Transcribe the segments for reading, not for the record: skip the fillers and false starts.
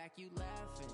back, you laughing.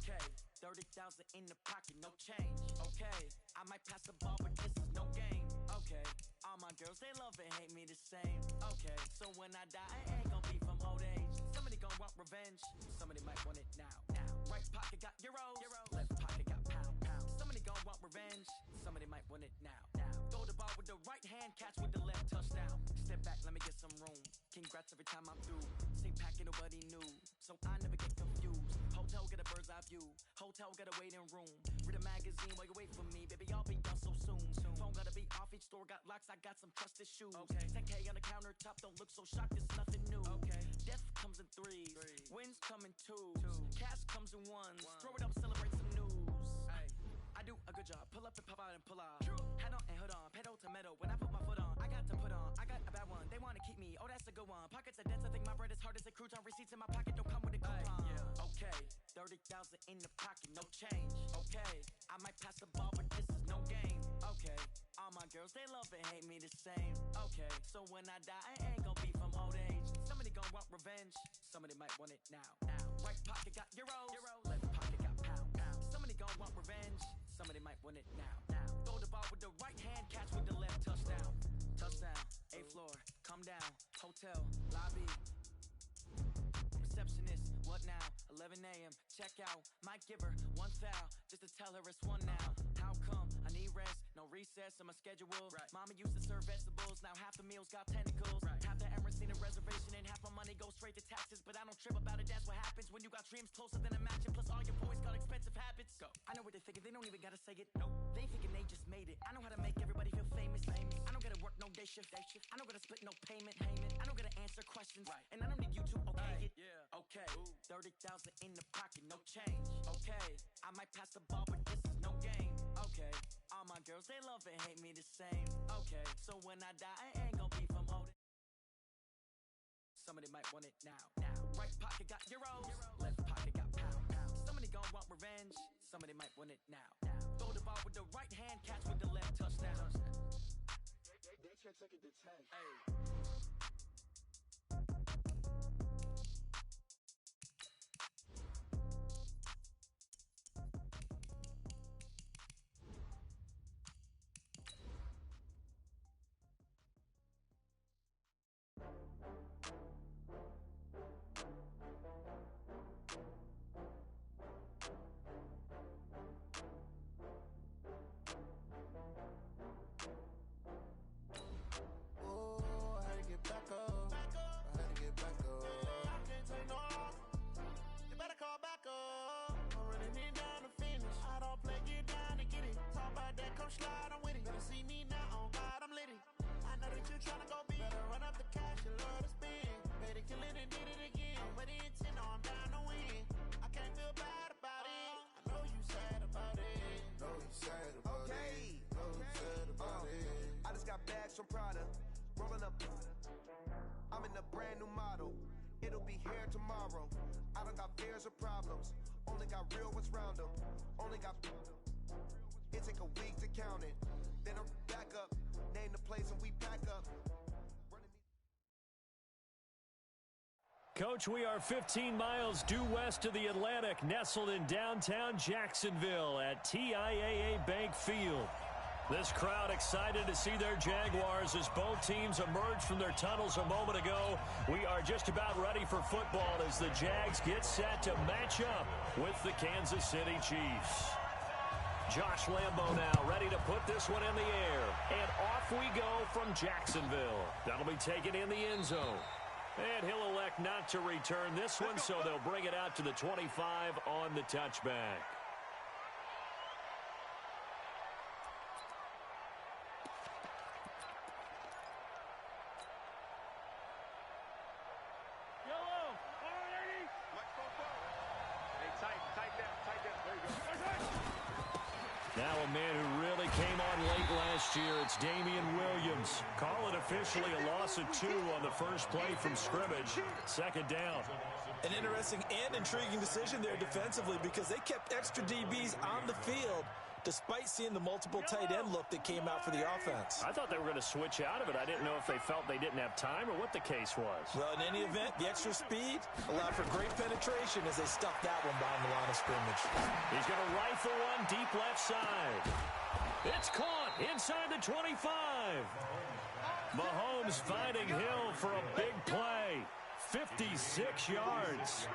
Okay, 30,000 in the pocket, no change. Okay, I might pass the ball, but this is no game. Okay, all my girls, they love and hate me the same. Okay, so when I die, I ain't gon' be from old age. Somebody gon' want revenge, somebody might want it now. Right pocket got euros, left pocket got pound. Somebody gon' want revenge, somebody might want it now. Throw the ball with the right hand, catch with the left, touchdown. Step back, let me get some room. Congrats every time I'm through. Same packet, nobody knew, so I never get confused. Hotel get a bird's eye view. Hotel get a waiting room. Read a magazine while you wait for me, baby. I'll be done so soon. Phone gotta be off. Each store got locks. I got some trusted shoes. Okay. 10K on the countertop. Don't look so shocked. It's nothing new. Okay. Death comes in threes. Wins come in twos. Cash comes in ones. Throw it up, celebrate some news. Ay. I do a good job. Pull up and pop out and pull off. Hat on and hood on. Pedal to metal. When I put my foot on, I got to put on. I got a bad one. They wanna keep me. Oh, that's a good one. Pockets are dense. I think my bread is hard as a crouton. Receipts in my pocket don't come with a coupon. Yeah. Okay. 30,000 in the pocket, no change. Okay, I might pass the ball, but this is no game. Okay, all my girls, they love and hate me the same. Okay, so when I die, I ain't gon' be from old age. Somebody gon' want revenge, somebody might want it now. Right pocket got euros, left pocket got pound. Somebody gon' want revenge, somebody might want it now. Throw the ball with the right hand, catch with the left, touchdown. Touchdown, 8th floor, come down, hotel, lobby. Receptionist, what now? 11 a.m. Check out. Might give her one foul just to tell her it's one now. How come? I need rest, no recess in my schedule. Right. Mama used to serve vegetables, now half the meals got tentacles. Right. Half the Emirates need a reservation and half my money goes straight to taxes. But I don't trip about it, that's what happens when you got dreams closer than a mansion. Plus all your boys got expensive habits. Go. I know what they're thinking, they don't even gotta say it. Nope. They thinking they just made it. I know how to make everybody feel famous. I don't gotta work no day shift. I don't gotta split no payment. I don't gotta answer questions. Right. And I don't need you to okay it. Yeah. Okay. 30,000 in the pocket, no change. Okay, I might pass the ball, but this is no game. Okay, all my girls, they love and hate me the same. Okay, so when I die, I ain't gon' be from old. Somebody might want it now. Right pocket got euros, left pocket got pound. Somebody gon' want revenge, somebody might want it now. Throw the ball with the right hand, catch with the left, touchdown. They check it to 10. Hey. From Prada, rolling up. I'm in a brand new model. It'll be here tomorrow. I don't got fears or problems. Only got real what's round them. Only got. It take a week to count it. Then I'm back up. Name the place and we pack up. Coach, we are 15 miles due west of the Atlantic, nestled in downtown Jacksonville at TIAA Bank Field. This crowd excited to see their Jaguars as both teams emerge from their tunnels a moment ago. We are just about ready for football as the Jags get set to match up with the Kansas City Chiefs. Josh Lambo now ready to put this one in the air. And off we go from Jacksonville. That'll be taken in the end zone. And he'll elect not to return this one, so they'll bring it out to the 25 on the touchback. Now a man who really came on late last year, it's Damian Williams. Call it officially a loss of 2 on the first play from scrimmage. Second down. An interesting and intriguing decision there defensively because they kept extra DBs on the field despite seeing the multiple tight end look that came out for the offense. I thought they were going to switch out of it. I didn't know if they felt they didn't have time or what the case was. Well, in any event, the extra speed allowed for great penetration as they stuffed that one behind the line of scrimmage. He's going to rifle one deep left side. It's caught inside the 25. Mahomes finding Hill for a big play. 56 yards.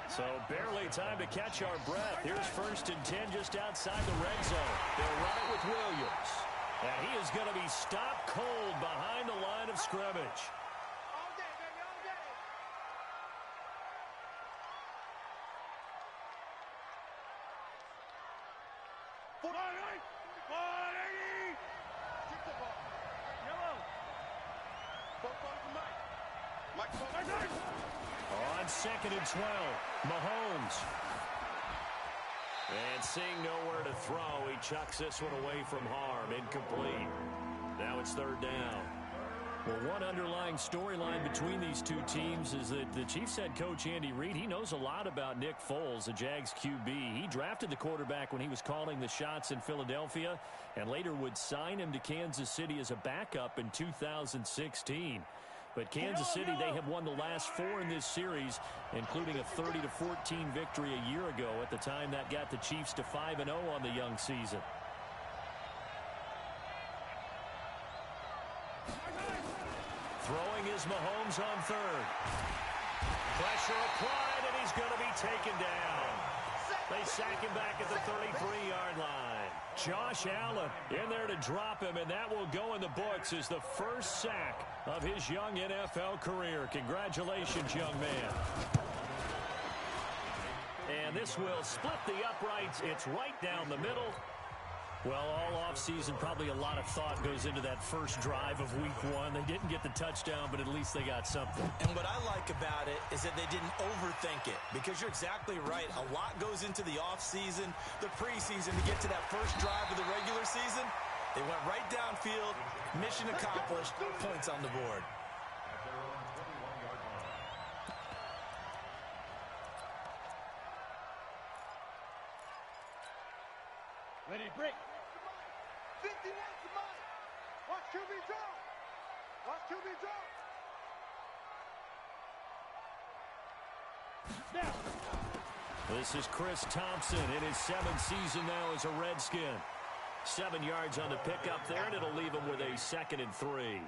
So barely time to catch our breath. Here's 1st and 10 just outside the red zone. They'll run it with Williams. And he is going to be stopped cold behind the line of scrimmage. All day, baby, all day. Keep the ball. Yellow. Both on the mic. On 2nd and 12, Mahomes. And seeing nowhere to throw, he chucks this one away from harm. Incomplete. Now it's 3rd down. Well, one underlying storyline between these two teams is that the Chiefs head coach Andy Reid, he knows a lot about Nick Foles, the Jags QB. He drafted the quarterback when he was calling the shots in Philadelphia and later would sign him to Kansas City as a backup in 2016. But Kansas City, they have won the last 4 in this series, including a 30-14 victory a year ago. At the time, that got the Chiefs to 5-0 on the young season. Throwing is Mahomes on 3rd. Pressure applied, and he's going to be taken down. They sack him back at the 33-yard line. Josh Allen in there to drop him, and that will go in the books as the first sack of his young NFL career. Congratulations, young man. And this will split the uprights. It's right down the middle. Well, all offseason, probably a lot of thought goes into that first drive of week 1. They didn't get the touchdown, but at least they got something. And what I like about it is that they didn't overthink it, because you're exactly right. A lot goes into the offseason, the preseason to get to that first drive of the regular season. They went right downfield, mission accomplished, points on the board. Ready, break. 50 yards to mine. Watch QB draw. Watch QB draw. Snap. This is Chris Thompson in his 7th season now as a Redskin. 7 yards on the pickup there, and it'll leave him with a 2nd and 3.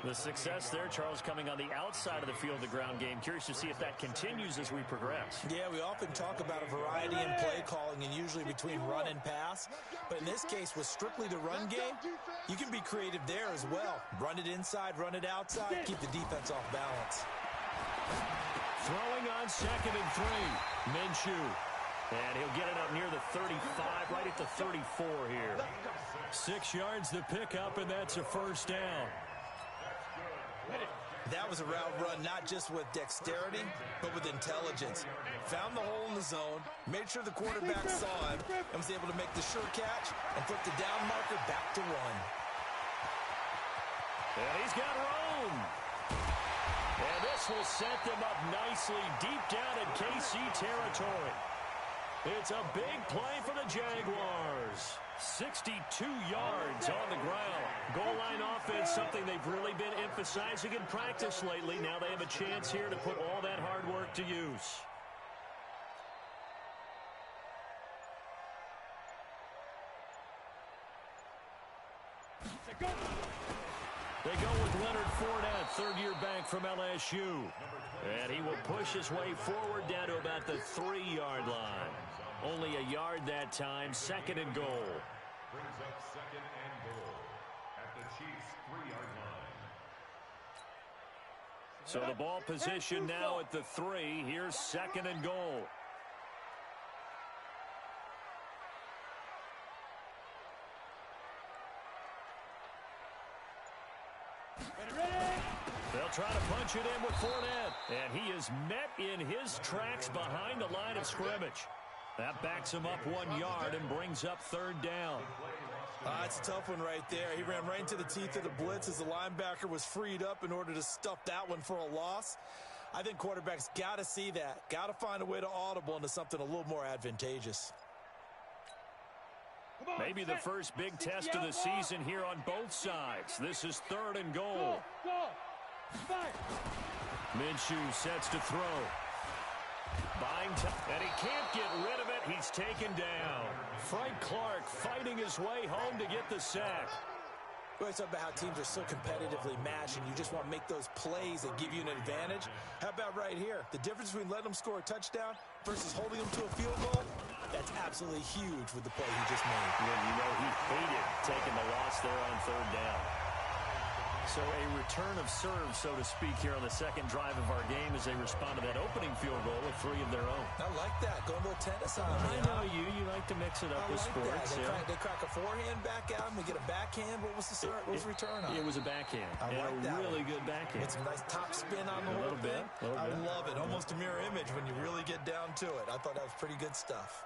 The success there, Charles, coming on the outside of the field, the ground game. Curious to see if that continues as we progress. Yeah, we often talk about a variety in play calling and usually between run and pass. But in this case, with strictly the run game, you can be creative there as well. Run it inside, run it outside, keep the defense off balance. Throwing on 2nd and 3, Minshew. And he'll get it up near the 35, right at the 34 here. 6 yards to pick up, and that's a first down. That was a route run not just with dexterity, but with intelligence. Found the hole in the zone, made sure the quarterback saw him, and was able to make the sure catch and flip the down marker back to 1. And he's got room. And this will set them up nicely deep down in KC territory. It's a big play for the Jaguars. 62 yards on the ground. Goal line offense, something they've really been emphasizing in practice lately. Now they have a chance here to put all that hard work to use. They go with Leonard Fournette, third-year back from LSU. And he will push his way forward down to about the 3-yard line. Only a yard that time, 2nd and goal. Brings up 2nd and goal at the Chiefs' 3-yard line. So the ball position now at the 3. Here's 2nd and goal. They'll try to punch it in with Fournette. And he is met in his tracks behind the line of scrimmage. That backs him up 1 yard and brings up third down. It's a tough one right there. He ran right into the teeth of the blitz as the linebacker was freed up in order to stuff that one for a loss. I think quarterbacks got to see that. Got to find a way to audible into something a little more advantageous. Maybe the first big test of the season here on both sides. This is 3rd and goal. Minshew sets to throw. Buying time, and he can't get rid of it. He's taken down. Frank Clark fighting his way home to get the sack. We always talk about how teams are so competitively matched, and you just want to make those plays that give you an advantage. How about right here? The difference between letting them score a touchdown versus holding them to a field goal, that's absolutely huge with the play he just made. Yeah, you know he hated taking the loss there on 3rd down. So a return of serve, so to speak, here on the second drive of our game as they respond to that opening field goal with 3 of their own. I like that. Going a little tennis on me. I know you. You like to mix it up with sports. They crack a forehand back out and we get a backhand. What was the return on? It was a backhand. I like that. Really good backhand. It's a nice top spin on the whole thing. I love it. Almost a mirror image when you really get down to it. I thought that was pretty good stuff.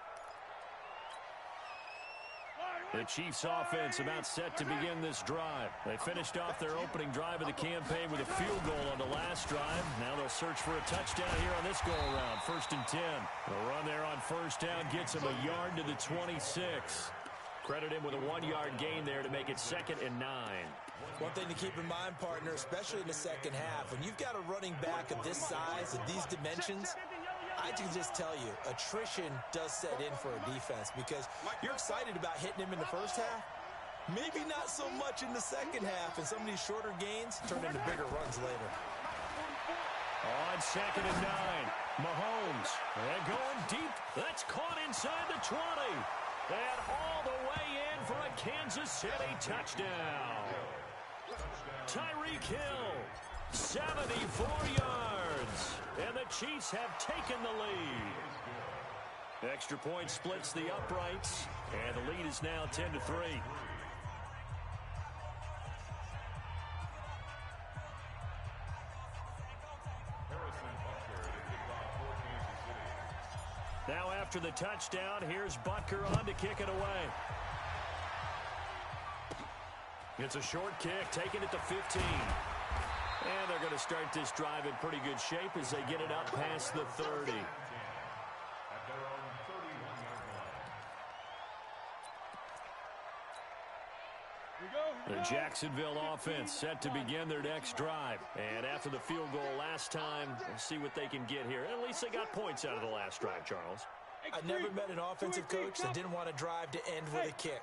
The Chiefs offense about set to begin this drive. They finished off their opening drive of the campaign with a field goal on the last drive. Now they'll search for a touchdown here on this go-around. 1st and 10. The run there on 1st down gets him a yard to the 26. Credit him with a 1-yard gain there to make it 2nd and 9. One thing to keep in mind, partner, especially in the second half, when you've got a running back of this size, of these dimensions, I can just tell you, attrition does set in for a defense because you're excited about hitting him in the first half. Maybe not so much in the second half, and some of these shorter gains turn into bigger runs later. On 2nd and 9, Mahomes. And going deep. That's caught inside the 20. And all the way in for a Kansas City touchdown. Tyreek Hill, 74 yards. And the Chiefs have taken the lead. Extra point splits the uprights. And the lead is now 10-3. Now after the touchdown, here's Butker on to kick it away. It's a short kick, taking it to 15. And they're going to start this drive in pretty good shape as they get it up past the 30. The Jacksonville offense set to begin their next drive. And after the field goal last time, we'll see what they can get here. At least they got points out of the last drive, Charles. I never met an offensive coach that didn't want a drive to end with a kick.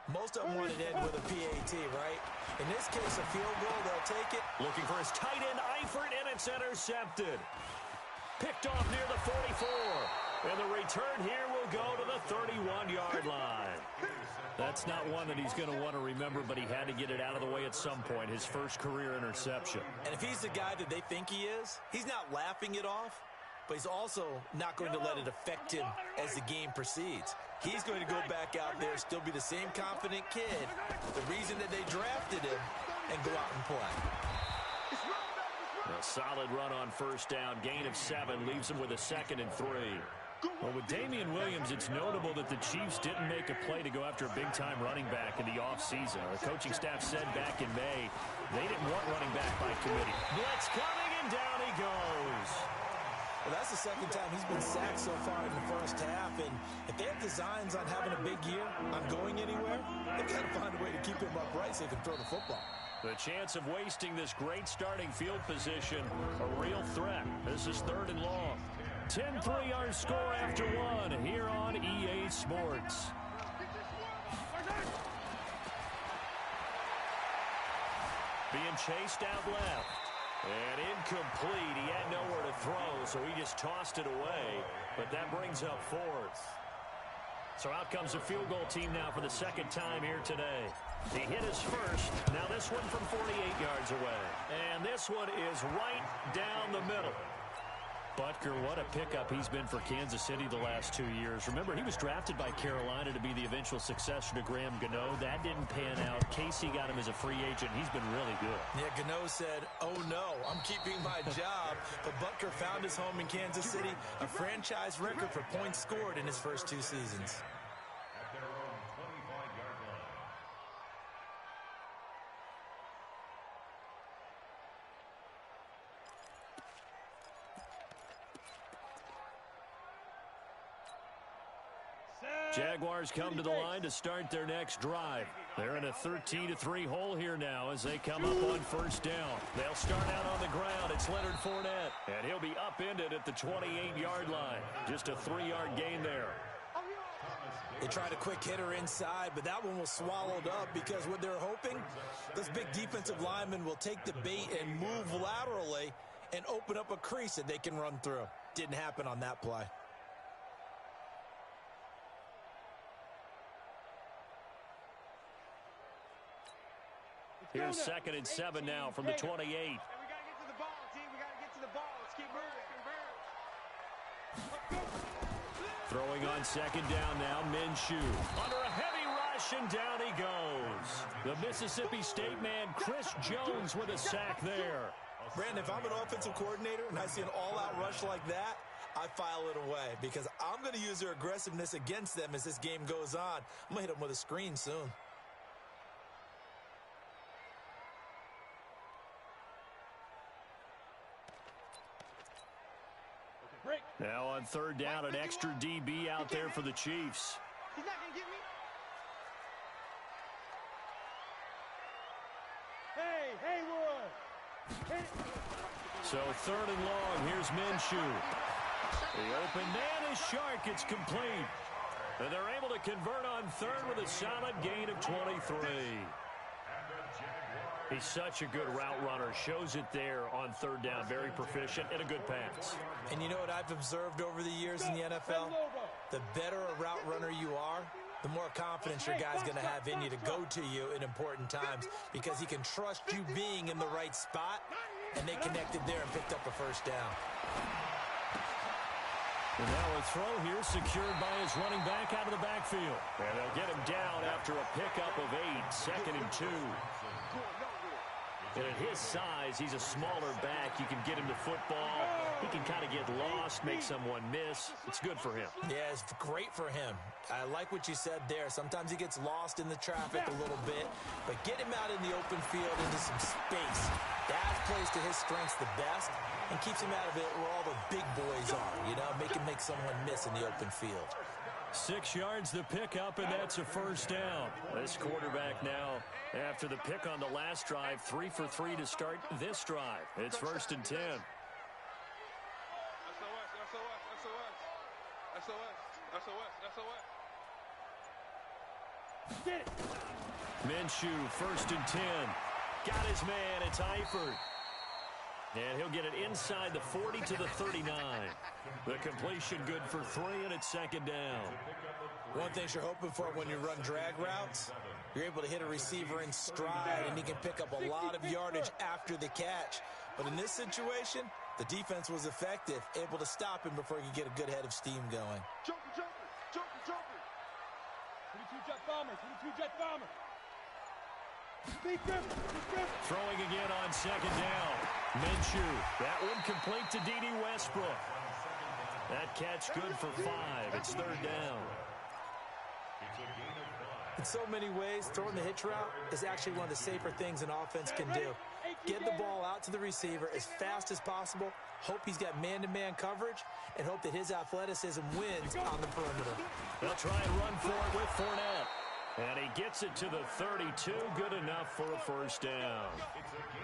Most of them want it to end with a PAT, right? In this case, a field goal, they'll take it. Looking for his tight end, Eifert, and it's intercepted. Picked off near the 44. And the return here will go to the 31-yard line. That's not one that he's going to want to remember, but he had to get it out of the way at some point, his first career interception. And if he's the guy that they think he is, he's not laughing it off, but he's also not going to let it affect him as the game proceeds. He's going to go back out there, still be the same confident kid, the reason that they drafted him, and go out and play. A solid run on 1st down, gain of 7, leaves him with a 2nd and 3. Well, with Damian Williams, it's notable that the Chiefs didn't make a play to go after a big-time running back in the offseason. The coaching staff said back in May they didn't want running back by committee. Blitz coming, and down he goes. Well, that's the second time he's been sacked so far in the first half, and if they have designs on having a big year, on going anywhere, they've got to find a way to keep him upright so he can throw the football. The chance of wasting this great starting field position, a real threat. This is 3rd and long. 10-3 our score after 1 here on EA Sports. Being chased out left. And incomplete. He had nowhere to throw, so he just tossed it away. But that brings up 4th. So out comes the field goal team now for the second time here today. He hit his first. Now this one from 48 yards away. And this one is right down the middle. Butker, what a pickup he's been for Kansas City the last 2 years. Remember, he was drafted by Carolina to be the eventual successor to Graham Gano. That didn't pan out. Casey got him as a free agent. He's been really good. Yeah, Gano said, oh no, I'm keeping my job. But Butker found his home in Kansas City, a franchise record for points scored in his first 2 seasons. At their own 25-yard line. Jaguars come to the line to start their next drive. They're in a 13-3 hole here now as they come up on first down. They'll start out on the ground. It's Leonard Fournette, and he'll be upended at the 28-yard line. Just a 3-yard gain there. They tried a quick hitter inside, but that one was swallowed up because what they're hoping, this big defensive lineman will take the bait and move laterally and open up a crease that they can run through. Didn't happen on that play. Here's 2nd and 7 now from the 28. And we got to get to the ball, team. We got to get to the ball. Let's keep moving. Throwing on 2nd down now, Minshew. Under a heavy rush, and down he goes. The Mississippi State man, Chris Jones, with a sack there. Brandon, if I'm an offensive coordinator and I see an all-out rush like that, I file it away because I'm going to use their aggressiveness against them as this game goes on. I'm going to hit them with a screen soon. Now on 3rd down, an extra DB out there for the Chiefs. He's not going to get me. Hey, Haywood. So 3rd and long, here's Minshew. The open man is Shark. It's complete. And they're able to convert on 3rd with a solid gain of 23. He's such a good route runner. Shows it there on 3rd down. Very proficient and a good pass. And you know what I've observed over the years in the NFL? The better a route runner you are, the more confidence your guy's going to have in you to go to you in important times because he can trust you being in the right spot, and they connected there and picked up a first down. And now a throw here secured by his running back out of the backfield. And they'll get him down after a pickup of 8, 2nd and 2. And at his size, he's a smaller back. You can get him the football. He can kind of get lost, make someone miss. It's good for him. Yeah, it's great for him. I like what you said there. Sometimes he gets lost in the traffic a little bit, but get him out in the open field into some space. That plays to his strengths the best and keeps him out of it where all the big boys are, you know, make someone miss in the open field. 6 yards the pickup, and that's a first down. This quarterback now, after the pick on the last drive, 3 for 3 to start this drive. It's 1st and 10. Minshew, 1st and 10. Got his man, it's Eifert. And he'll get it inside the 40 to the 39. The completion good for 3, and it's 2nd down. One thing you're hoping for when you run drag routes, you're able to hit a receiver in stride, and he can pick up a lot of yardage after the catch. But in this situation, the defense was effective, able to stop him before he could get a good head of steam going. Jumper. 22 jet bomber. Throwing again on 2nd down. Minshew, that one complete to D.D. Westbrook. That catch good for 5. It's 3rd down. In so many ways, throwing the hitch route is actually one of the safer things an offense can do. Get the ball out to the receiver as fast as possible, hope he's got man-to-man coverage, and hope that his athleticism wins on the perimeter. They'll try and run for it with Fournette. And he gets it to the 32, good enough for a first down.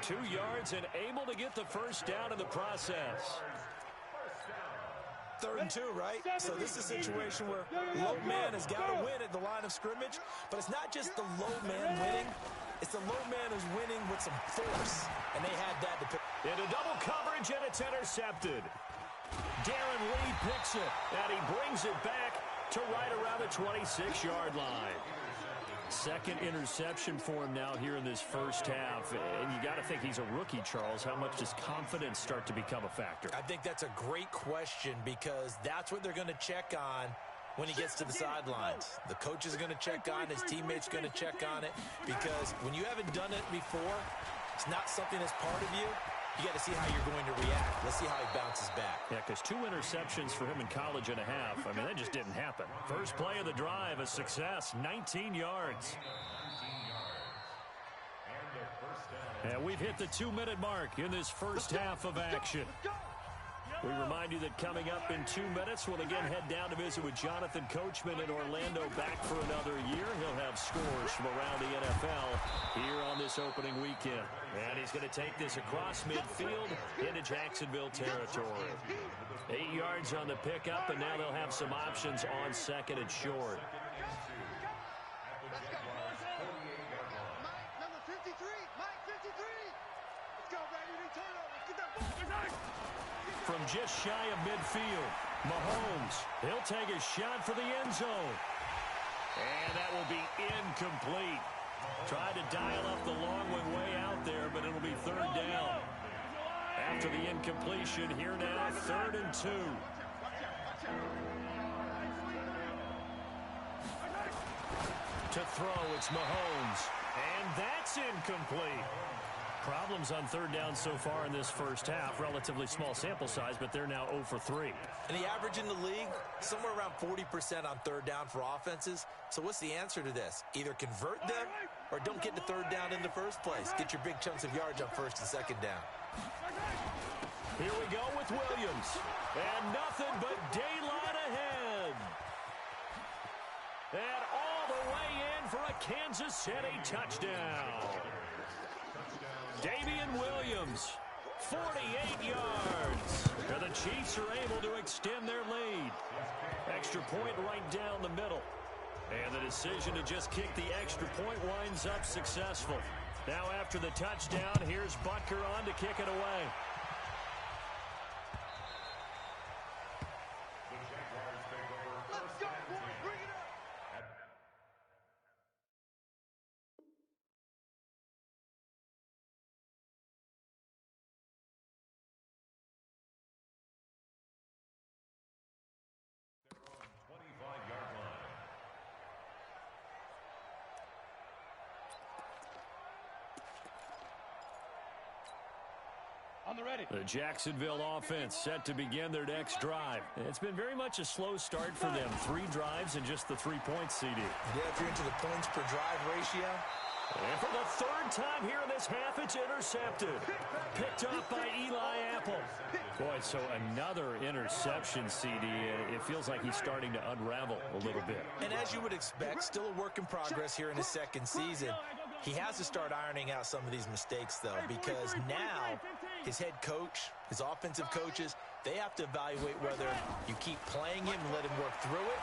2 yards and able to get the first down in the process. 3rd and 2, right? So this is a situation where low man has got to win at the line of scrimmage, but it's not just the low man winning. It's the low man who's winning with some force, and they had that to pick. Into double coverage, and it's intercepted. Darren Lee picks it, and he brings it back to right around the 26-yard line. second interception for him now here in this first half. And you got to think he's a rookie, Charles. How much does confidence start to become a factor? I think that's a great question because that's what they're going to check on when he gets to the sidelines. The coach is going to check on, his teammates going to check on it, because when you haven't done it before, it's not something that's part of you. You got to see how you're going to react. Let's see how he bounces back. Yeah, because 2 interceptions for him in college and a half. I mean, that just didn't happen. First play of the drive, a success, 19 yards. And we've hit the 2-minute mark in this first half of action. We remind you that coming up in 2 minutes, we'll again head down to visit with Jonathan Coachman in Orlando, back for another year. He'll have scores from around the NFL here on this opening weekend. And he's going to take this across midfield into Jacksonville territory. 8 yards on the pickup, and now they'll have some options on second and short. Number 53, Mike 53. Let's go, baby. Turnover. Get that ball. From just shy of midfield, Mahomes, he'll take a shot for the end zone. And that will be incomplete. Tried to dial up the long one way out there, but it'll be third down. After the incompletion, here now, 3rd and 2. To throw, it's Mahomes. And that's incomplete. Problems on third down so far in this first half. Relatively small sample size, but they're now 0 for 3. And the average in the league, somewhere around 40% on third down for offenses. So what's the answer to this? Either convert them or don't get to third down in the first place. Get your big chunks of yards on first and second down. Here we go with Williams. And nothing but daylight ahead. And all the way in for a Kansas City touchdown. Damian Williams, 48 yards. And the Chiefs are able to extend their lead. Extra point right down the middle. And the decision to just kick the extra point winds up successful. Now after the touchdown, here's Butker on to kick it away. The Jacksonville offense set to begin their next drive. It's been very much a slow start for them. 3 drives and just the 3 points, CD. Yeah, if you're into the points per drive ratio. And for the 3rd time here in this half, it's intercepted. Picked up by Eli Apple. Boy, so another interception, CD. It feels like he's starting to unravel a little bit. And as you would expect, still a work in progress here in his second season. He has to start ironing out some of these mistakes, though, because now his head coach, his offensive coaches, they have to evaluate whether you keep playing him and let him work through it,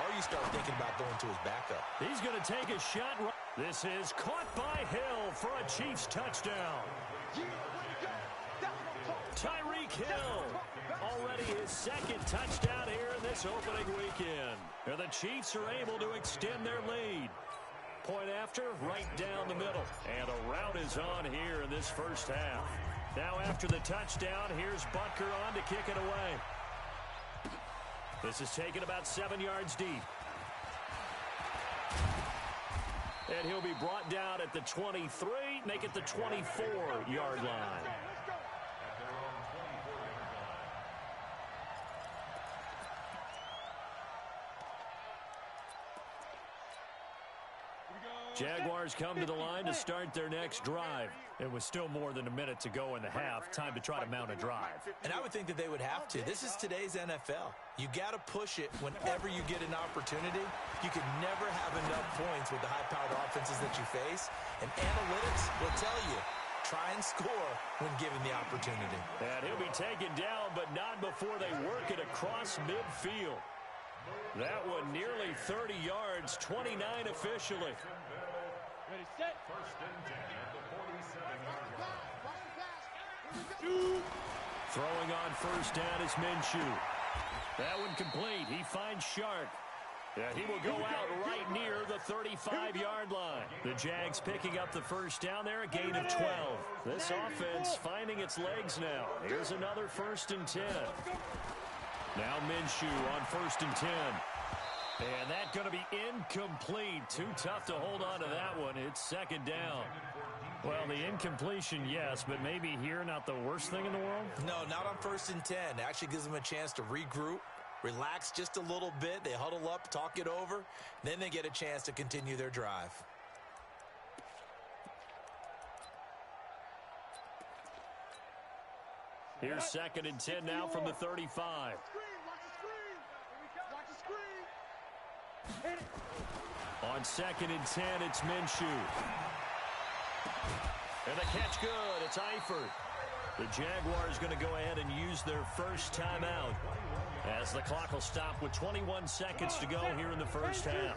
or you start thinking about going to his backup. He's going to take a shot. This is caught by Hill for a Chiefs touchdown. Tyreek Hill, already his 2nd touchdown here in this opening weekend. And the Chiefs are able to extend their lead. Point after, right down the middle. And a rout is on here in this first half. Now after the touchdown, here's Butker on to kick it away. This is taken about 7 yards deep. And he'll be brought down at the 23, make it the 24-yard line. Jaguars come to the line to start their next drive. It was still more than a minute to go in the half. Time to try to mount a drive. And I would think that they would have to. This is today's NFL. You got to push it whenever you get an opportunity. You can never have enough points with the high-powered offenses that you face. And analytics will tell you, try and score when given the opportunity. And he'll be taken down, but not before they work it across midfield. That one nearly 30 yards, 29 officially. Ready, set. 1st and 10 at the 47-yard line. Throwing on 1st down is Minshew. That one complete. He finds Shark. Yeah, he will go out right near the 35-yard line. The Jags picking up the first down there, a gain of 12. This offense finding its legs now. Here's another 1st and 10. Now Minshew on 1st and 10. And that's going to be incomplete. Too tough to hold on to that one. It's 2nd down. Well, the incompletion, yes, but maybe here not the worst thing in the world? No, not on 1st and 10. It actually gives them a chance to regroup, relax just a little bit. They huddle up, talk it over. Then they get a chance to continue their drive. Here's 2nd and 10 now from the 35. On 2nd and 10, it's Minshew. And the catch good. It's Eifert. The Jaguars going to go ahead and use their first timeout as the clock will stop with 21 seconds to go here in the first half.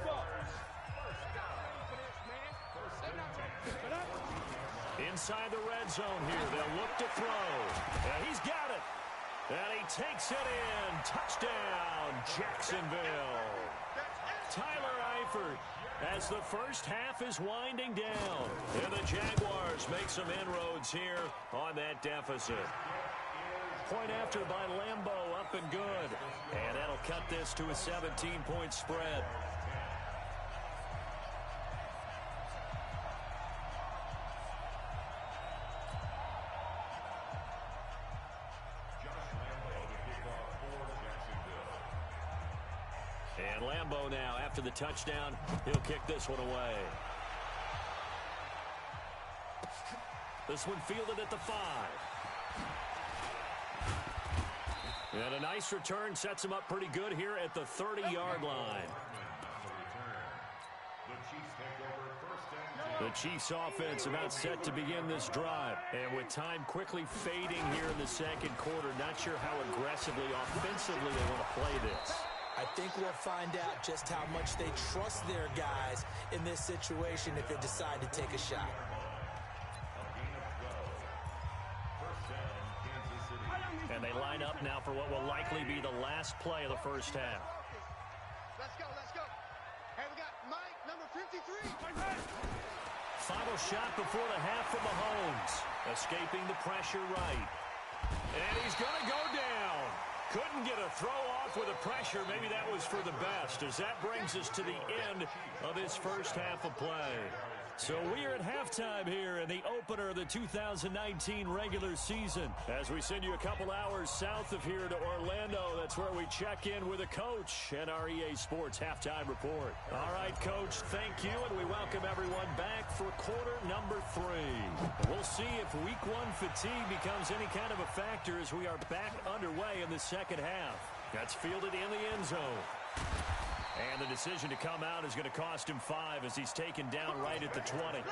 Inside the red zone here. They'll look to throw. And he's got it. And he takes it in. Touchdown, Jacksonville. Tyler Eifert as the first half is winding down. And the Jaguars make some inroads here on that deficit. Point after by Lambeau, up and good. And that'll cut this to a 17-point spread. And Lambeau now, after the touchdown, he'll kick this one away. This one fielded at the 5. And a nice return sets him up pretty good here at the 30-yard line. The Chiefs offense about set to begin this drive. And with time quickly fading here in the second quarter, not sure how aggressively, offensively they want to play this. I think we'll find out just how much they trust their guys in this situation if they decide to take a shot. And they line up now for what will likely be the last play of the first half. Let's go, let's go. Hey, we got Mike, number 53. Final shot before the half from Mahomes. Escaping the pressure right. And he's going to go down. Couldn't get a throw off with the pressure. Maybe that was for the best, as that brings us to the end of this first half of play. So we are at halftime here in the opener of the 2019 regular season. As we send you a couple hours south of here to Orlando, that's where we check in with a coach and our EA Sports halftime report. All right, Coach, thank you, and we welcome everyone back for quarter number 3. We'll see if week 1 fatigue becomes any kind of a factor as we are back underway in the second half. That's fielded in the end zone. And the decision to come out is going to cost him 5 as he's taken down right at the 20.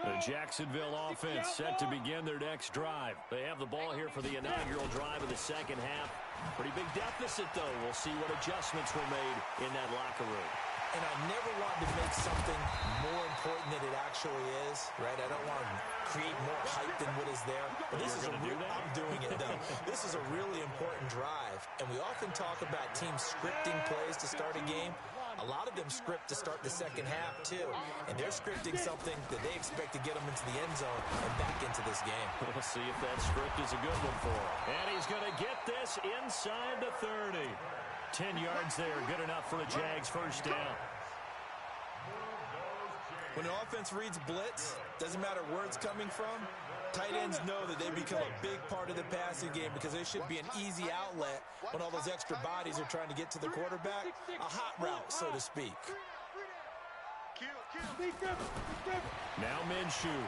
The Jacksonville offense set to begin their next drive. They have the ball here for the inaugural drive of the second half. Pretty big deficit, though. We'll see what adjustments were made in that locker room. And I never wanted to make something more important than it actually is, right? I don't want to create more hype than what is there. But this is I'm doing it, though. This is a really important drive. And we often talk about teams scripting plays to start a game. A lot of them script to start the second half, too. And they're scripting something that they expect to get them into the end zone and back into this game. We'll see if that script is a good one for him. And he's going to get this inside the 30. 10 yards there, good enough for a Jags first down. When an offense reads blitz, doesn't matter where it's coming from, tight ends know that they become a big part of the passing game because there should be an easy outlet when all those extra bodies are trying to get to the quarterback. A hot route, so to speak. Now Minshew.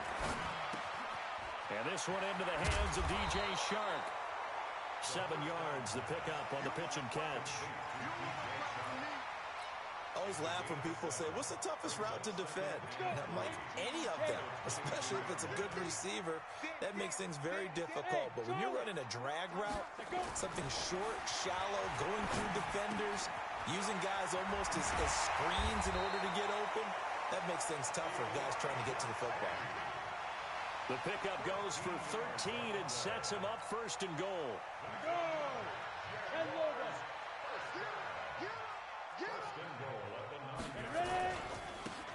And this one into the hands of DJ Shark. 7 yards, the pickup on the pitch and catch. I always laugh when people say, what's the toughest route to defend? And I'm like, any of them, especially if it's a good receiver, that makes things very difficult. But when you're running a drag route, something short, shallow, going through defenders, using guys almost as screens in order to get open, that makes things tough for guys trying to get to the football. The pickup goes for 13 and sets him up first and goal.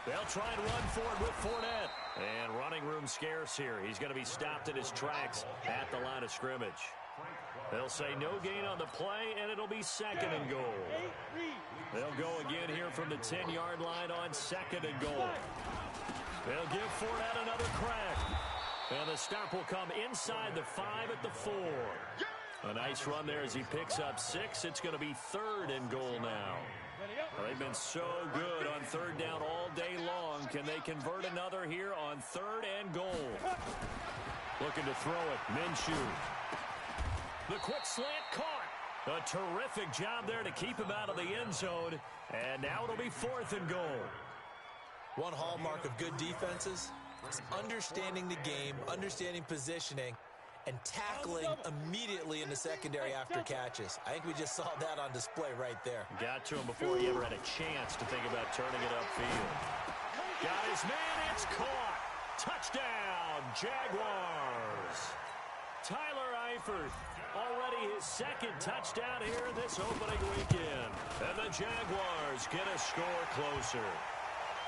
They'll try and run for it with Fournette. And running room scarce here. He's going to be stopped in his tracks at the line of scrimmage. They'll say no gain on the play, and it'll be second and goal. They'll go again here from the 10-yard line on second and goal. They'll give Fournette another crack. And the stop will come inside the 5 at the 4. A nice run there as he picks up 6. It's going to be third and goal now. Well, they've been so good on third down all day long. Can they convert another here on third and goal? Looking to throw it. Minshew. The quick slant caught. A terrific job there to keep him out of the end zone. And now it'll be fourth and goal. One hallmark of good defenses is understanding the game, understanding positioning, and tackling immediately in the secondary after catches. I think we just saw that on display right there. Got to him before he ever had a chance to think about turning it upfield. Got his man, it's caught. Touchdown, Jaguars. Tyler Eifert, already his second touchdown here in this opening weekend. And the Jaguars get a score closer.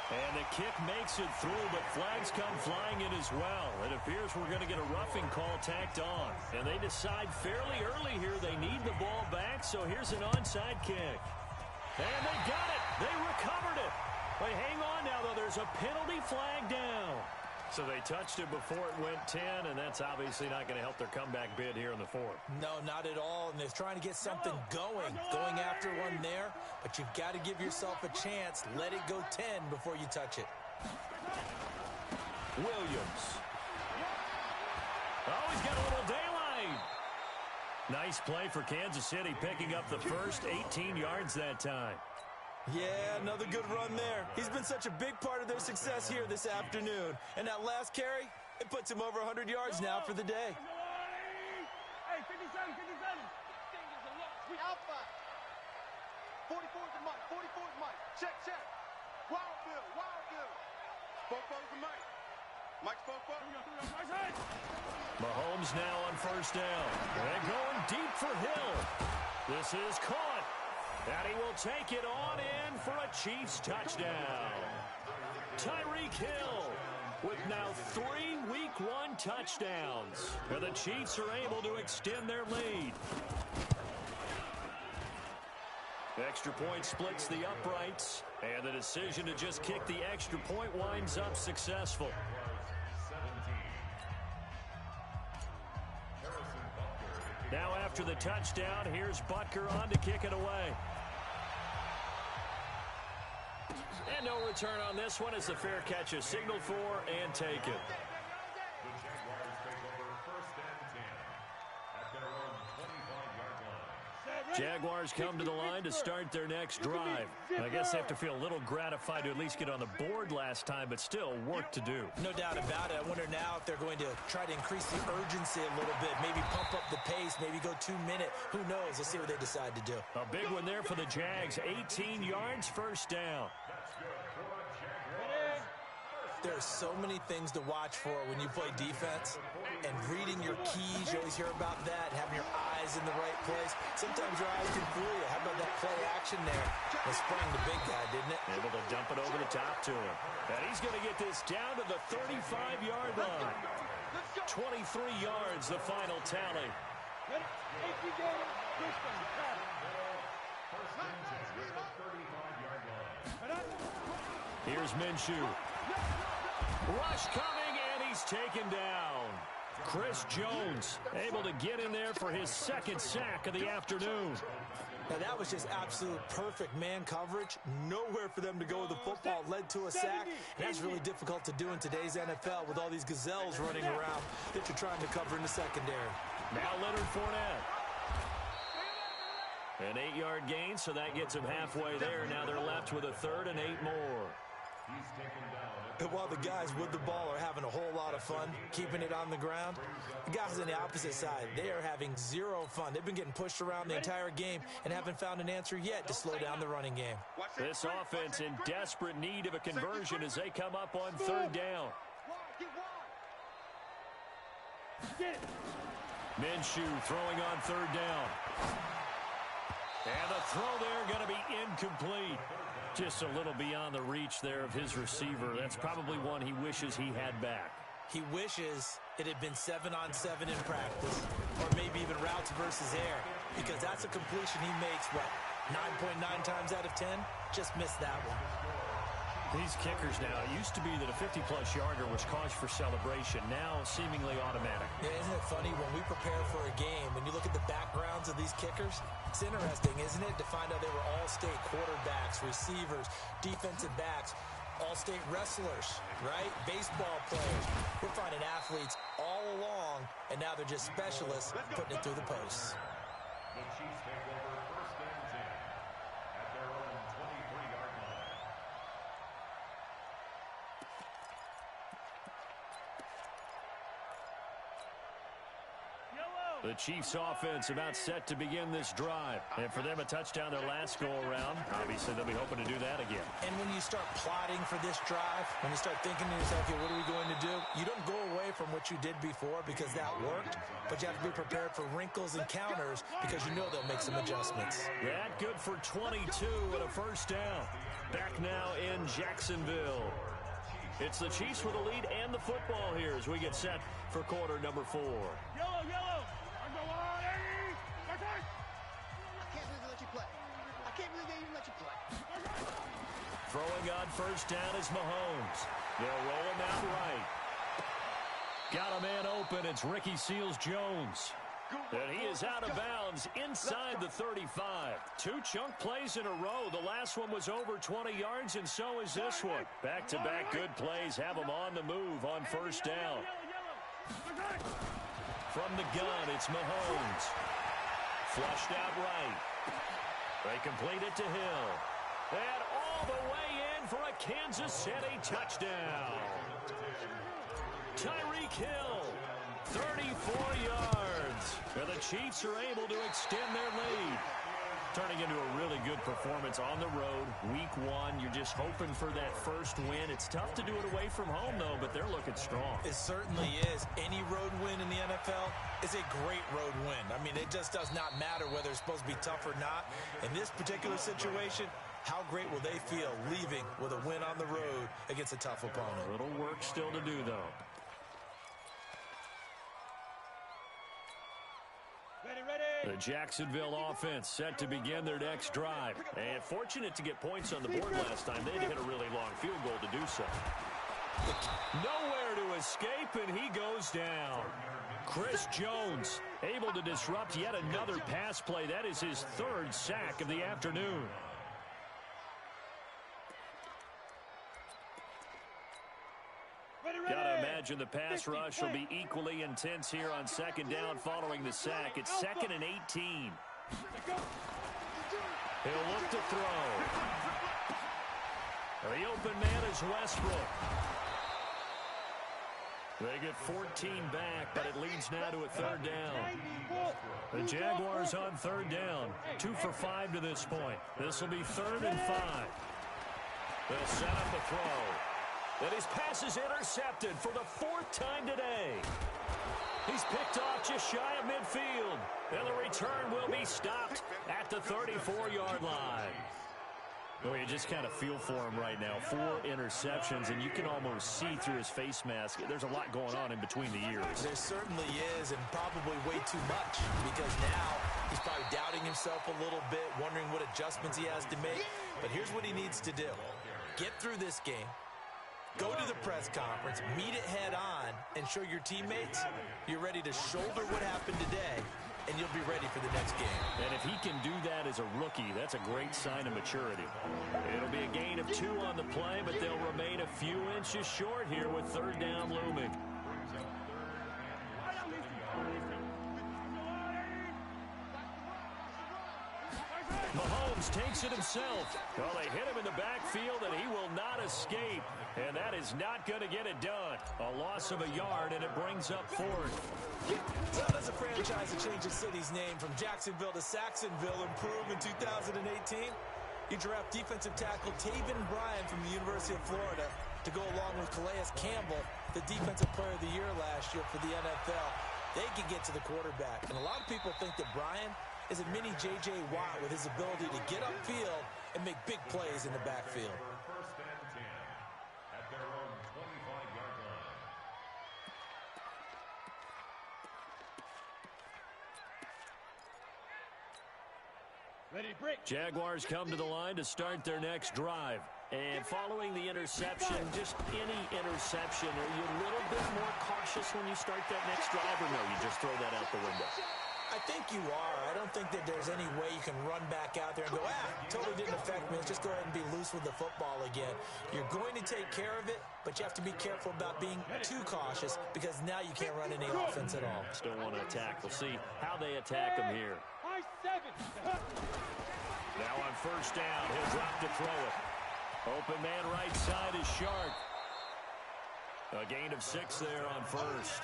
And the kick makes it through, but flags come flying in as well. It appears we're going to get a roughing call tacked on. And they decide fairly early here they need the ball back, so here's an onside kick. And they got it. They recovered it. But hang on now, though. There's a penalty flag down. So they touched it before it went 10, and that's obviously not going to help their comeback bid here in the fourth. No, not at all, and they're trying to get something going after one there, but you've got to give yourself a chance. Let it go 10 before you touch it. Williams. Oh, he's got a little daylight. Nice play for Kansas City, picking up the first 18 yards that time. Yeah, another good run there. He's been such a big part of their success here this afternoon. And that last carry, it puts him over 100 yards now for the day. Hey, 57, 57. We alpha. 44 is Mike, 44 is Mike. Check. Wild Bill. Spoko's the Mike. Mike Spoko. Mahomes now on first down. And going deep for Hill. This is caught. And he will take it on in for a Chiefs touchdown. Tyreek Hill with now 3 Week 1 touchdowns. And the Chiefs are able to extend their lead. Extra point splits the uprights. And the decision to just kick the extra point winds up successful. Now after the touchdown, here's Butker on to kick it away. And no return on this one as the fair catch is signaled for and taken. The Jaguars take over first and 10 at their own 25-yard line. Jaguars come to the line to start their next drive. I guess they have to feel a little gratified to at least get on the board last time, but still work to do. No doubt about it. I wonder now if they're going to try to increase the urgency a little bit, maybe pump up the pace, maybe go 2 minute. Who knows? Let's see what they decide to do. A big one there for the Jags. 18 yards, first down. There's so many things to watch for when you play defense, and reading your keys, you always hear about that, having your eyes in the right place. Sometimes your eyes can fool you. How about that play action there? It sprang the big guy, didn't it? Able to dump it over the top to him. And he's going to get this down to the 35-yard line. 23 yards, the final tally. Here's Minshew. Rush coming, and he's taken down. Chris Jones able to get in there for his second sack of the afternoon. Now, that was just absolute perfect man coverage. Nowhere for them to go with the football. Led to a sack. And that's really difficult to do in today's NFL with all these gazelles running around that you're trying to cover in the secondary. Now Leonard Fournette. An 8-yard gain, so that gets him halfway there. Now they're left with a third and 8 more. He's taken down. And while the guys with the ball are having a whole lot of fun keeping it on the ground, the guys on the opposite side, they are having zero fun. They've been getting pushed around the entire game and haven't found an answer yet to slow down the running game. This offense in desperate need of a conversion as they come up on third down. Minshew throwing on third down. And the throw there going to be incomplete. Just a little beyond the reach there of his receiver. That's probably one he wishes he had back. He wishes it had been 7-on-7 in practice, or maybe even routes versus air, because that's a completion he makes, what, 9.9 times out of 10? Just missed that one. These kickers now, it used to be that a 50-plus yarder was cause for celebration. Now, seemingly automatic. Yeah, isn't it funny when we prepare for a game and you look at the backgrounds of these kickers? It's interesting, isn't it, to find out they were all-state quarterbacks, receivers, defensive backs, all-state wrestlers, right? Baseball players. We're finding athletes all along, and now they're just specialists putting it through the posts. The Chiefs take over first and 10 at their own 23-yard line. The Chiefs offense about set to begin this drive. And for them, a touchdown their last go-around. Obviously, they'll be hoping to do that again. And when you start plotting for this drive, when you start thinking to yourself, okay, what are we going to do? You don't go away from what you did before because that worked, but you have to be prepared for wrinkles and counters because you know they'll make some adjustments. That good for 22 and a first down. Back now in Jacksonville. It's the Chiefs with the lead and the football here as we get set for quarter number 4. Yellow, yellow. I can't believe they let you play. I can't believe they even let you play. Throwing on first down is Mahomes. They'll roll him out right. Got a man open. It's Ricky Seals-Jones. And he is out of bounds inside the 35. 2 chunk plays in a row. The last one was over 20 yards, and so is this one. Back-to-back good plays have him on the move on first down. From the gun, it's Mahomes. Flushed out right. They complete it to Hill. And all the way in for a Kansas City touchdown. Tyreek Hill, 34 yards. And the Chiefs are able to extend their lead. Turning into a really good performance on the road. Week 1, you're just hoping for that first win. It's tough to do it away from home, though, but they're looking strong. It certainly is. Any road win in the NFL is a great road win. I mean, it just does not matter whether it's supposed to be tough or not. In this particular situation, how great will they feel leaving with a win on the road against a tough opponent? A little work still to do, though. The Jacksonville offense set to begin their next drive. And fortunate to get points on the board last time. They had to hit a really long field goal to do so. Nowhere to escape, and he goes down. Chris Jones able to disrupt yet another pass play. That is his 3rd sack of the afternoon. Gotta imagine the pass rush will be equally intense here on second down following the sack. It's 2nd and 18. He'll look to throw. The open man is Westbrook. They get 14 back, but it leads now to a 3rd down. The Jaguars on 3rd down. 2 for 5 to this point. This will be 3rd and 5. They'll set up the throw. And his pass is intercepted for the 4th time today. He's picked off just shy of midfield. And the return will be stopped at the 34-yard line. Well, you just kind of feel for him right now. 4 interceptions, and you can almost see through his face mask. There's a lot going on in between the ears. There certainly is, and probably way too much, because now he's probably doubting himself a little bit, wondering what adjustments he has to make. But here's what he needs to do. Get through this game. Go to the press conference, meet it head on, and show your teammates you're ready to shoulder what happened today, and you'll be ready for the next game. And if he can do that as a rookie, that's a great sign of maturity. It'll be a gain of 2 on the play, but they'll remain a few inches short here with 3rd down looming. Mahomes takes it himself. Well, they hit him in the backfield, and he will not escape. And that is not going to get it done. A loss of a yard, and it brings up 4th. So does a franchise that changes city's name from Jacksonville to Saxonville improve in 2018? You draft defensive tackle Taven Bryan from the University of Florida to go along with Calais Campbell, the Defensive Player of the Year last year for the NFL. they can get to the quarterback. And a lot of people think that Brian is a mini J.J. Watt with his ability to get upfield and make big plays in the backfield. First and 10 at their own 25-yard line. Ready, break. Jaguars come to the line to start their next drive. And following the interception, just any interception, are you a little bit more cautious when you start that next drive, or no, you just throw that out the window? I think you are. I don't think that there's any way you can run back out there and go, totally didn't affect me. Let's just go ahead and be loose with the football again. You're going to take care of it, but you have to be careful about being too cautious because now you can't run any offense at all. Still want to attack. We'll see how they attack them here. Now on first down, he'll drop to throw it. Open man right side is Shark. A gain of 6 there on first.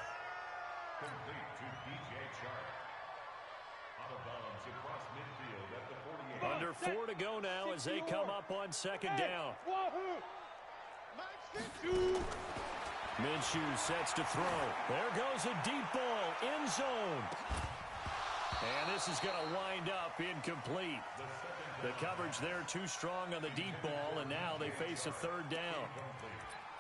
Complete to DJ Shark. Out of bounds across midfield at the 48. Under 4 to go now as they come up on second down. Minshew sets to throw. There goes a deep ball, end zone. And this is going to wind up incomplete. The coverage there too strong on the deep ball, and now they face a third down.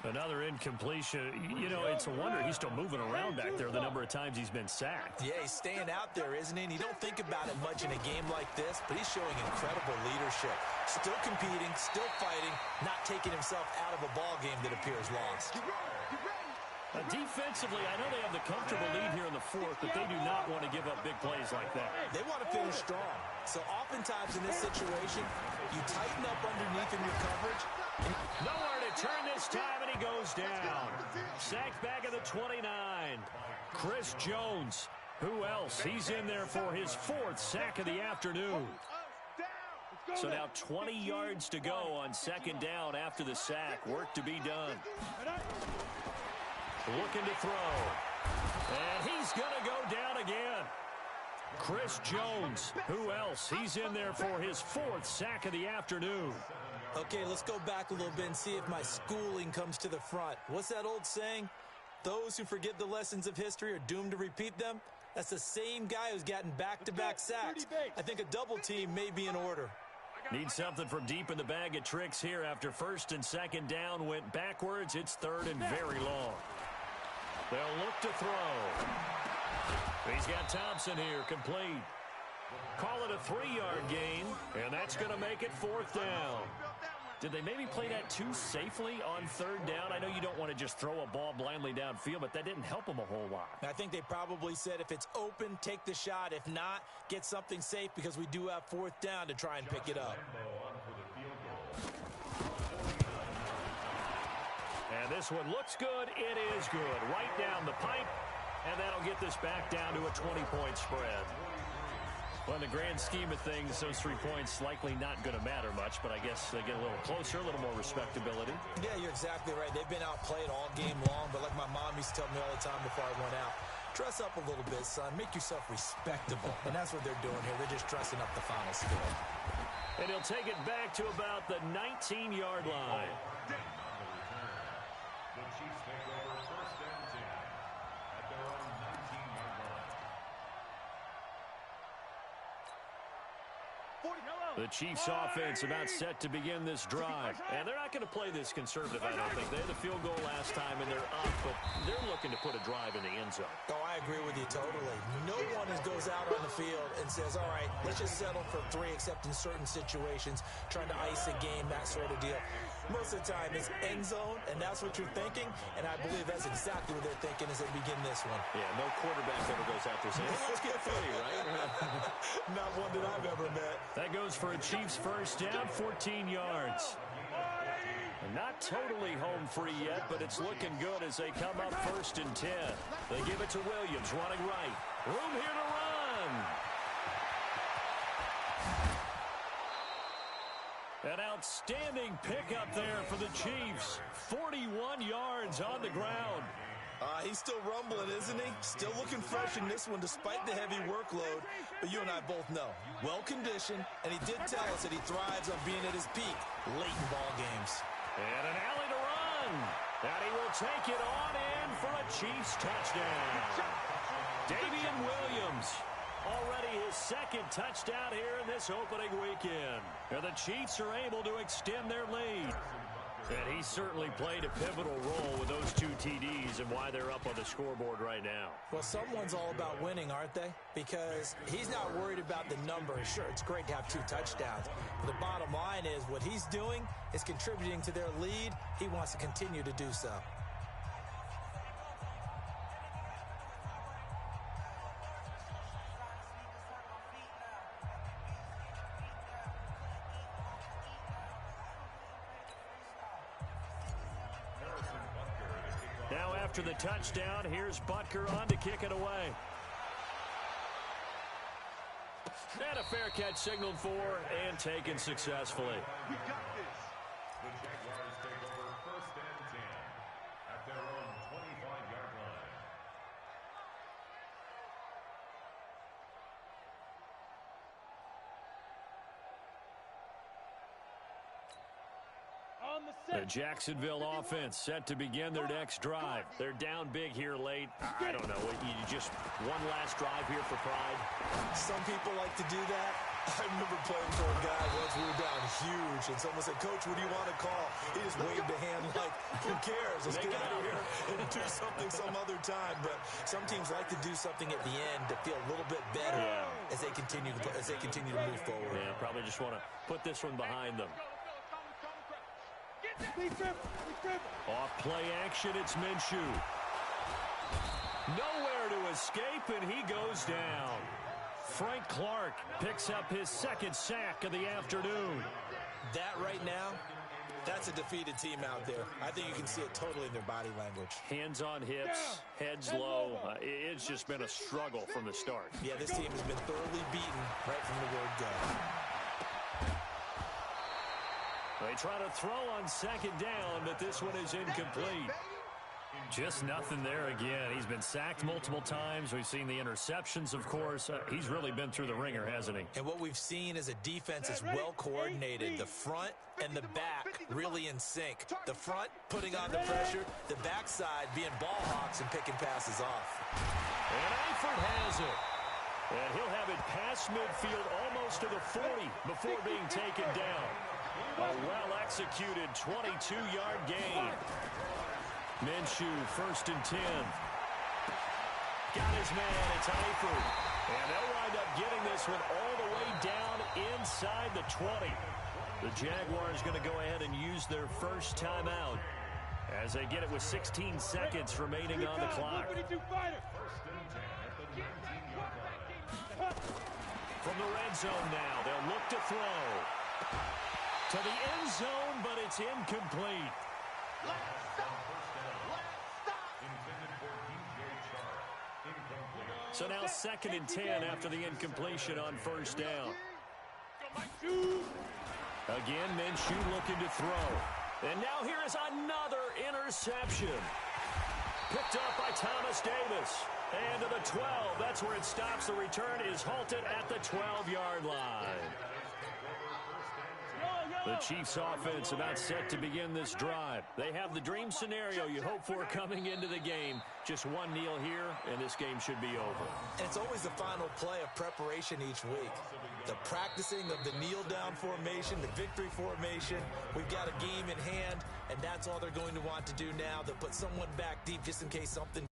Another incompletion. You know, it's a wonder he's still moving around back there the number of times he's been sacked. Yeah, he's staying out there, isn't he? And you don't think about it much in a game like this, but he's showing incredible leadership. Still competing, still fighting, not taking himself out of a ball game that appears lost. Defensively, I know they have the comfortable lead here in the fourth, but they do not want to give up big plays like that. They want to finish strong. So oftentimes in this situation, you tighten up underneath in your coverage. Nowhere to turn this time, and he goes down. Sacked back at the 29. Chris Jones. Who else? He's in there for his 4th sack of the afternoon. So now 20 yards to go on second down after the sack. Work to be done. Looking to throw. And he's going to go down again. Chris Jones. Who else? He's in there for his 4th sack of the afternoon. Okay, let's go back a little bit and see if my schooling comes to the front. What's that old saying? Those who forget the lessons of history are doomed to repeat them. That's the same guy who's gotten back-to-back sacks. I think a double team may be in order. Need something from deep in the bag of tricks here after first and second down went backwards. It's third and very long. They'll look to throw. He's got Thompson here, complete. Call it a 3-yard gain, and that's going to make it 4th down. Did they maybe play that too safely on third down? I know you don't want to just throw a ball blindly downfield, but that didn't help them a whole lot. I think they probably said if it's open, take the shot. If not, get something safe because we do have 4th down to try and pick it up. And this one looks good. It is good. Right down the pipe, and that'll get this back down to a 20-point spread. Well, in the grand scheme of things, those 3 points likely not going to matter much, but I guess they get a little closer, a little more respectability. Yeah, you're exactly right. They've been outplayed all game long, but like my mom used to tell me all the time before I went out, dress up a little bit, son. Make yourself respectable. And that's what they're doing here. They're just dressing up the final score. And he'll take it back to about the 19-yard line. The Chiefs take over first and 10 at their own 19-yard line. The Chiefs offense about set to begin this drive. And they're not going to play this conservative, I don't think. They had the field goal last time, and they're up, but they're looking to put a drive in the end zone. Oh, I agree with you totally. No one goes out on the field and says, all right, let's just settle for 3, except in certain situations, trying to ice a game, that sort of deal. Most of the time, it's end zone, and that's what you're thinking, and I believe that's exactly what they're thinking as they begin this one. Yeah, no quarterback ever goes out there saying, hey, let's get funny, right? Not one that I've ever met. That goes for a Chiefs first down, 14 yards. And not totally home free yet, but it's looking good as they come up first and 10. They give it to Williams, running right. Room here to run. An outstanding pickup there for the Chiefs. 41 yards on the ground. He's still rumbling, isn't he? Still looking fresh in this one despite the heavy workload. But you and I both know, well-conditioned, and he did tell us that he thrives on being at his peak late in ball games. And an alley to run. And he will take it on in for a Chiefs touchdown. Damian Williams, already his second touchdown here in this opening weekend. And the Chiefs are able to extend their lead. And he certainly played a pivotal role with those 2 TDs and why they're up on the scoreboard right now. Well, someone's all about winning, aren't they? Because he's not worried about the numbers. Sure, it's great to have 2 touchdowns. But the bottom line is what he's doing is contributing to their lead. He wants to continue to do so. Now after the touchdown, here's Butker on to kick it away. And a fair catch signaled for and taken successfully. We got this. The Jaguars take over 1st and 10 at their own 25-yard line. On the The set. Jacksonville offense set to begin their next drive. They're down big here late. I don't know. You just one last drive here for pride. Some people like to do that. I remember playing for a guy once. We were down huge, and someone said, "Coach, what do you want to call?" He just waved a hand like, "Who cares? Let's get out of here and do something some other time." But some teams like to do something at the end to feel a little bit better as they continue to move forward. Yeah, probably just want to put this one behind them. Off play action, it's Minshew. Nowhere to escape, and he goes down. Frank Clark picks up his second sack of the afternoon. That right now, that's a defeated team out there. I think you can see it totally in their body language. Hands on hips, heads low. It's just been a struggle from the start. Yeah, this team has been thoroughly beaten right from the word go. They try to throw on second down, but this one is incomplete. Just nothing there again. He's been sacked multiple times. We've seen the interceptions, of course. He's really been through the ringer, hasn't he? And what we've seen is a defense that's well coordinated. The front and the back really in sync. The front putting on the pressure, the backside being ball hawks and picking passes off. And Eifert has it. And he'll have it past midfield almost to the 40 before being taken down. A well-executed 22-yard gain. Minshew, 1st and 10. Got his man, it's Eifert. And they'll wind up getting this one all the way down inside the 20. The Jaguars going to go ahead and use their first timeout as they get it with 16 seconds remaining on the clock. From the red zone now, they'll look to throw. To the end zone, but it's incomplete. So now 2nd and 10 after the incompletion on 1st down. Again, Minshew looking to throw. And now here is another interception. Picked up by Thomas Davis. And to the 12, that's where it stops. The return is halted at the 12-yard line. The Chiefs offense about set to begin this drive. They have the dream scenario you hope for coming into the game. Just one kneel here, and this game should be over. And it's always the final play of preparation each week. The practicing of the kneel-down formation, the victory formation. We've got a game in hand, and that's all they're going to want to do now. They'll put someone back deep just in case something